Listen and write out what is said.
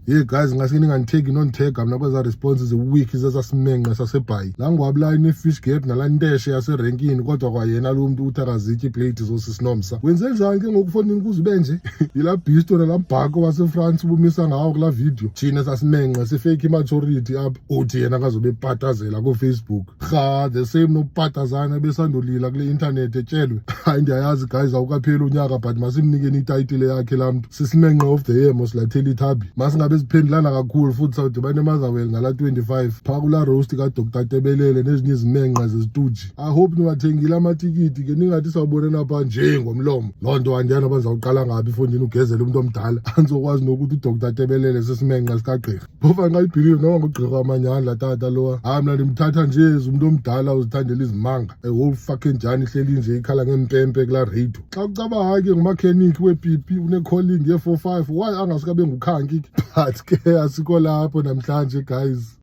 Hey guys, ngase ningangithegi non-tag mina kweza responses week esasmenqe saseBhayi. La ngwabula ine-fish gap nalanteshe yaserenkini kodwa kwayena lo muntu uthi akazitshi iplate zosisinomsa. Wenze njani ke ngokufonini kuze benje? Yila bisto nalambhako waseFrance ubumisa ngawo kula video. Thina sasimenqe sifake imajority up uthi yena kazobe epatazela ku Facebook. Cha, the same nopatazana besandolila kule internet etshelwe. Hayi ndiyayazi guys awukaphela unyaka but masimnikeni ititle yakhe lamntu. SMENQE of the year seTeletubby. Masingabe siphendlana kakhulu futhi sawudibana emazaweli ngala 25 phaka kula roast ka Dr Tebelele nezinye izimenqe zesituji. I hope niwathengile amatikiti ke ningathi sawubonena lapha nje ngomlomo. Lonto andiyana bazawuqala ngapi ifondini ugezele umuntu omdala anzokwazi nokuthi uDr Tebelele sesimenqe sikagqirha. Bofa ngayibelieve noma ngugqirha amanyandla tata lowa. Hayi mina ndimthatha nje umuntu omdala uzithandela izimanga. A whole fucking jani ihleli nje ikhala ngempempe kula radio. Xa kucaba hake ngumechanic wePP une calling ye45 why angasikabe ngukhanki but ke asikho lapho namhlanje guys.